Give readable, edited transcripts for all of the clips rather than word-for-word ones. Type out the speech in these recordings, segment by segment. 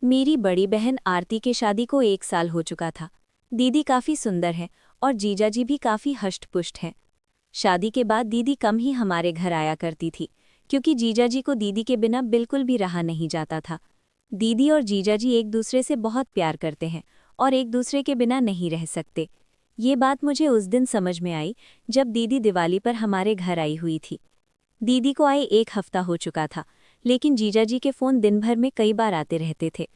मेरी बड़ी बहन आरती के शादी को 1 साल हो चुका था। दीदी काफ़ी सुंदर है और जीजाजी भी काफ़ी हष्ट-पुष्ट हैं। शादी के बाद दीदी कम ही हमारे घर आया करती थी, क्योंकि जीजाजी को दीदी के बिना बिल्कुल भी रहा नहीं जाता था। दीदी और जीजाजी एक दूसरे से बहुत प्यार करते हैं और एक दूसरे के बिना नहीं रह सकते। ये बात मुझे उस दिन समझ में आई जब दीदी दिवाली पर हमारे घर आई हुई थी। दीदी को आए 1 हफ्ता हो चुका था, लेकिन जीजाजी के फ़ोन दिन भर में कई बार आते रहते थे।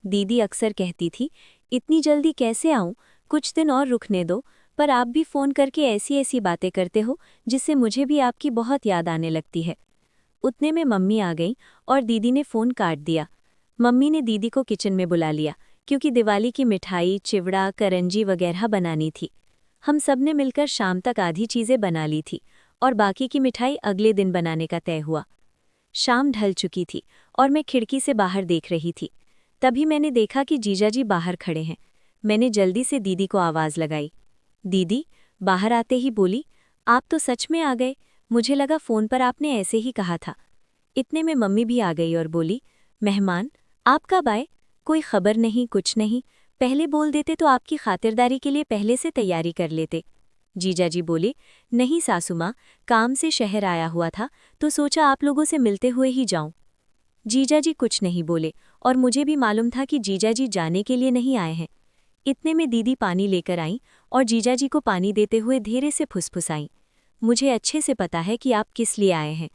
दीदी अक्सर कहती थी, इतनी जल्दी कैसे आऊं, कुछ दिन और रुकने दो, पर आप भी फ़ोन करके ऐसी ऐसी बातें करते हो जिससे मुझे भी आपकी बहुत याद आने लगती है। उतने में मम्मी आ गईं और दीदी ने फ़ोन काट दिया। मम्मी ने दीदी को किचन में बुला लिया, क्योंकि दिवाली की मिठाई, चिवड़ा, करंजी वगैरह बनानी थी। हम सब ने मिलकर शाम तक आधी चीज़ें बना ली थी और बाकी की मिठाई अगले दिन बनाने का तय हुआ। शाम ढल चुकी थी और मैं खिड़की से बाहर देख रही थी। तभी मैंने देखा कि जीजाजी बाहर खड़े हैं। मैंने जल्दी से दीदी को आवाज़ लगाई। दीदी बाहर आते ही बोली, आप तो सच में आ गए, मुझे लगा फ़ोन पर आपने ऐसे ही कहा था। इतने में मम्मी भी आ गई और बोली, मेहमान आप कब आए? कोई खबर नहीं, कुछ नहीं, पहले बोल देते तो आपकी खातिरदारी के लिए पहले से तैयारी कर लेते। जीजाजी बोले, नहीं सासू माँ, काम से शहर आया हुआ था तो सोचा आप लोगों से मिलते हुए ही जाऊं। जीजाजी कुछ नहीं बोले और मुझे भी मालूम था कि जीजाजी जाने के लिए नहीं आए हैं। इतने में दीदी पानी लेकर आईं और जीजाजी को पानी देते हुए धीरे से फुसफुसाईं, मुझे अच्छे से पता है कि आप किस लिए आए हैं।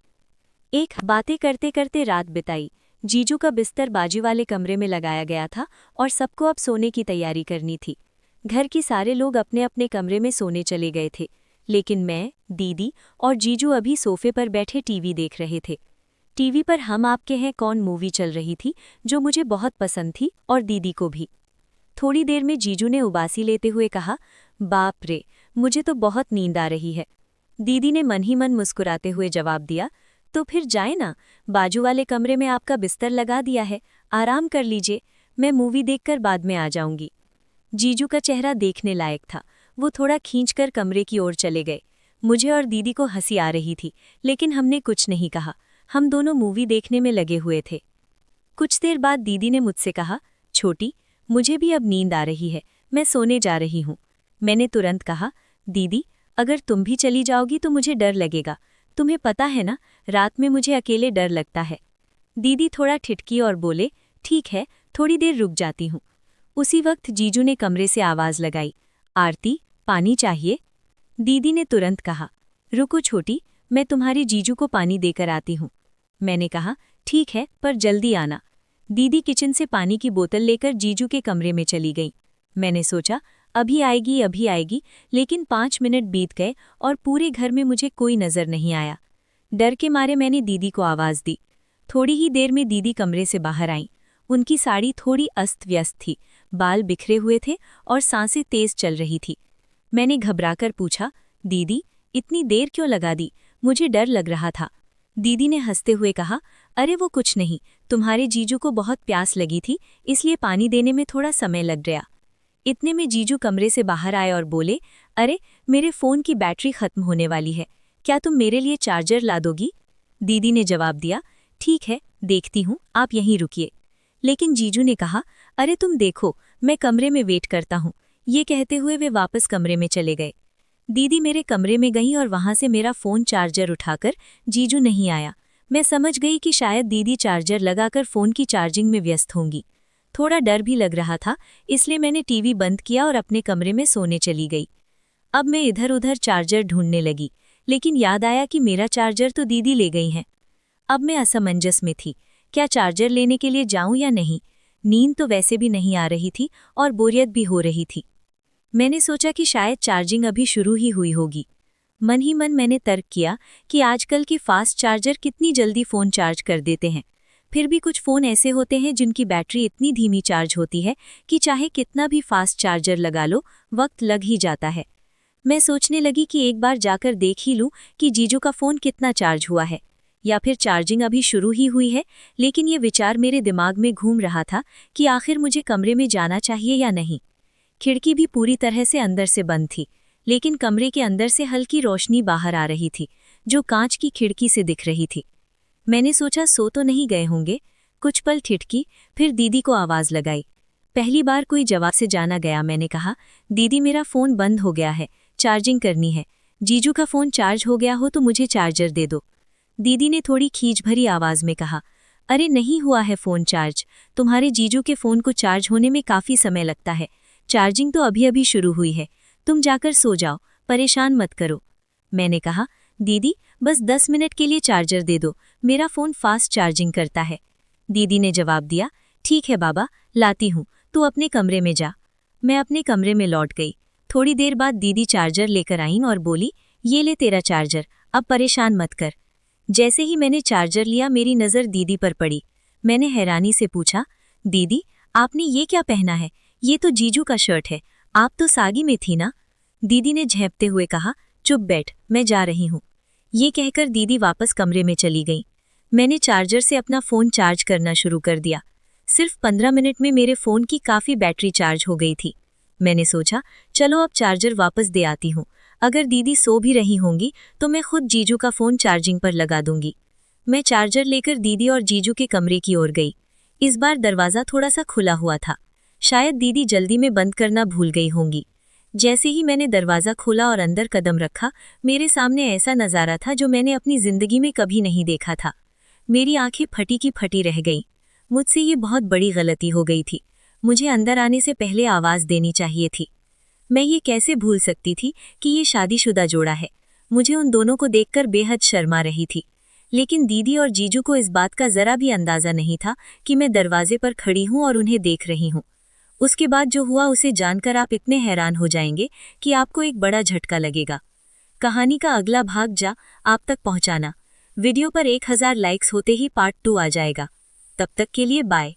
एक बातें करते करते रात बिताई। जीजू का बिस्तर बाजू वाले कमरे में लगाया गया था और सबको अब सोने की तैयारी करनी थी। घर के सारे लोग अपने अपने कमरे में सोने चले गए थे, लेकिन मैं, दीदी और जीजू अभी सोफे पर बैठे टीवी देख रहे थे। टीवी पर हम आपके हैं कौन मूवी चल रही थी, जो मुझे बहुत पसंद थी और दीदी को भी। थोड़ी देर में जीजू ने उबासी लेते हुए कहा, बाप रे, मुझे तो बहुत नींद आ रही है। दीदी ने मन ही मन मुस्कुराते हुए जवाब दिया, तो फिर जाए ना, बाजू वाले कमरे में आपका बिस्तर लगा दिया है, आराम कर लीजिए, मैं मूवी देखकर बाद में आ जाऊंगी। जीजू का चेहरा देखने लायक था। वो थोड़ा खींचकर कमरे की ओर चले गए। मुझे और दीदी को हंसी आ रही थी, लेकिन हमने कुछ नहीं कहा। हम दोनों मूवी देखने में लगे हुए थे। कुछ देर बाद दीदी ने मुझसे कहा, छोटी, मुझे भी अब नींद आ रही है, मैं सोने जा रही हूँ। मैंने तुरंत कहा, दीदी, अगर तुम भी चली जाओगी तो मुझे डर लगेगा। तुम्हें पता है ना, रात में मुझे अकेले डर लगता है। दीदी थोड़ा ठिठकी और बोले, ठीक है, थोड़ी देर रुक जाती हूँ। उसी वक्त जीजू ने कमरे से आवाज़ लगाई, आरती, पानी चाहिए? दीदी ने तुरंत कहा, रुको छोटी, मैं तुम्हारी जीजू को पानी देकर आती हूँ। मैंने कहा, ठीक है, पर जल्दी आना। दीदी किचन से पानी की बोतल लेकर जीजू के कमरे में चली गई। मैंने सोचा, अभी आएगी, लेकिन 5 मिनट बीत गए और पूरे घर में मुझे कोई नज़र नहीं आया। डर के मारे मैंने दीदी को आवाज़ दी। थोड़ी ही देर में दीदी कमरे से बाहर आईं। उनकी साड़ी थोड़ी अस्त व्यस्त थी, बाल बिखरे हुए थे और सांसें तेज चल रही थी। मैंने घबराकर पूछा, दीदी, इतनी देर क्यों लगा दी? मुझे डर लग रहा था। दीदी ने हंसते हुए कहा, अरे वो कुछ नहीं, तुम्हारे जीजू को बहुत प्यास लगी थी, इसलिए पानी देने में थोड़ा समय लग गया। इतने में जीजू कमरे से बाहर आए और बोले, अरे, मेरे फ़ोन की बैटरी खत्म होने वाली है, क्या तुम मेरे लिए चार्जर ला दोगी? दीदी ने जवाब दिया, ठीक है, देखती हूँ, आप यहीं रुकिए। लेकिन जीजू ने कहा, अरे तुम देखो, मैं कमरे में वेट करता हूँ। ये कहते हुए वे वापस कमरे में चले गए। दीदी मेरे कमरे में गईं और वहां से मेरा फ़ोन चार्जर उठाकर, जीजू नहीं आया। मैं समझ गई कि शायद दीदी चार्जर लगाकर फ़ोन की चार्जिंग में व्यस्त होंगी। थोड़ा डर भी लग रहा था, इसलिए मैंने टीवी बंद किया और अपने कमरे में सोने चली गई। अब मैं इधर उधर चार्जर ढूंढने लगी, लेकिन याद आया कि मेरा चार्जर तो दीदी ले गई हैं। अब मैं असमंजस में थी, क्या चार्जर लेने के लिए जाऊं या नहीं। नींद तो वैसे भी नहीं आ रही थी और बोरियत भी हो रही थी। मैंने सोचा कि शायद चार्जिंग अभी शुरू ही हुई होगी। मन ही मन मैंने तर्क किया कि आजकल की फास्ट चार्जर कितनी जल्दी फ़ोन चार्ज कर देते हैं। फिर भी कुछ फ़ोन ऐसे होते हैं जिनकी बैटरी इतनी धीमी चार्ज होती है कि चाहे कितना भी फास्ट चार्जर लगा लो, वक्त लग ही जाता है। मैं सोचने लगी कि एक बार जाकर देख ही लूं कि जीजू का फ़ोन कितना चार्ज हुआ है, या फिर चार्जिंग अभी शुरू ही हुई है। लेकिन ये विचार मेरे दिमाग में घूम रहा था कि आखिर मुझे कमरे में जाना चाहिए या नहीं। खिड़की भी पूरी तरह से अंदर से बंद थी, लेकिन कमरे के अंदर से हल्की रोशनी बाहर आ रही थी, जो कांच की खिड़की से दिख रही थी। मैंने सोचा, सो तो नहीं गए होंगे। कुछ पल ठिठकी, फिर दीदी को आवाज़ लगाई। पहली बार कोई जवाब से जाना गया। मैंने कहा, दीदी मेरा फ़ोन बंद हो गया है, चार्जिंग करनी है। जीजू का फ़ोन चार्ज हो गया हो तो मुझे चार्जर दे दो। दीदी ने थोड़ी खींच भरी आवाज़ में कहा, अरे नहीं हुआ है फ़ोन चार्ज, तुम्हारे जीजू के फ़ोन को चार्ज होने में काफ़ी समय लगता है, चार्जिंग तो अभी अभी शुरू हुई है, तुम जाकर सो जाओ, परेशान मत करो। मैंने कहा, दीदी बस 10 मिनट के लिए चार्जर दे दो, मेरा फ़ोन फास्ट चार्जिंग करता है। दीदी ने जवाब दिया, ठीक है बाबा, लाती हूँ, तू अपने कमरे में जा। मैं अपने कमरे में लौट गई। थोड़ी देर बाद दीदी चार्जर लेकर आईं और बोली, ये ले तेरा चार्जर, अब परेशान मत कर। जैसे ही मैंने चार्जर लिया मेरी नज़र दीदी पर पड़ी। मैंने हैरानी से पूछा, दीदी आपने ये क्या पहना है? ये तो जीजू का शर्ट है, आप तो सागी में थी ना? दीदी ने झेंपते हुए कहा, चुप बैठ, मैं जा रही हूँ। ये कहकर दीदी वापस कमरे में चली गई। मैंने चार्जर से अपना फ़ोन चार्ज करना शुरू कर दिया। सिर्फ 15 मिनट में मेरे फ़ोन की काफ़ी बैटरी चार्ज हो गई थी। मैंने सोचा, चलो अब चार्जर वापस दे आती हूँ, अगर दीदी सो भी रही होंगी तो मैं खुद जीजू का फ़ोन चार्जिंग पर लगा दूंगी। मैं चार्जर लेकर दीदी और जीजू के कमरे की ओर गई। इस बार दरवाज़ा थोड़ा सा खुला हुआ था, शायद दीदी जल्दी में बंद करना भूल गई होंगी। जैसे ही मैंने दरवाज़ा खोला और अंदर कदम रखा, मेरे सामने ऐसा नज़ारा था जो मैंने अपनी ज़िंदगी में कभी नहीं देखा था। मेरी आंखें फटी की फटी रह गईं। मुझसे ये बहुत बड़ी गलती हो गई थी। मुझे अंदर आने से पहले आवाज़ देनी चाहिए थी। मैं ये कैसे भूल सकती थी कि ये शादीशुदा जोड़ा है। मुझे उन दोनों को देखकर बेहद शर्मा रही थी, लेकिन दीदी और जीजू को इस बात का ज़रा भी अंदाज़ा नहीं था कि मैं दरवाजे पर खड़ी हूँ और उन्हें देख रही हूँ। उसके बाद जो हुआ उसे जानकर आप इतने हैरान हो जाएंगे कि आपको एक बड़ा झटका लगेगा। कहानी का अगला भाग आप तक पहुँचाना। वीडियो पर 1000 लाइक्स होते ही पार्ट 2 आ जाएगा। तब तक के लिए बाय।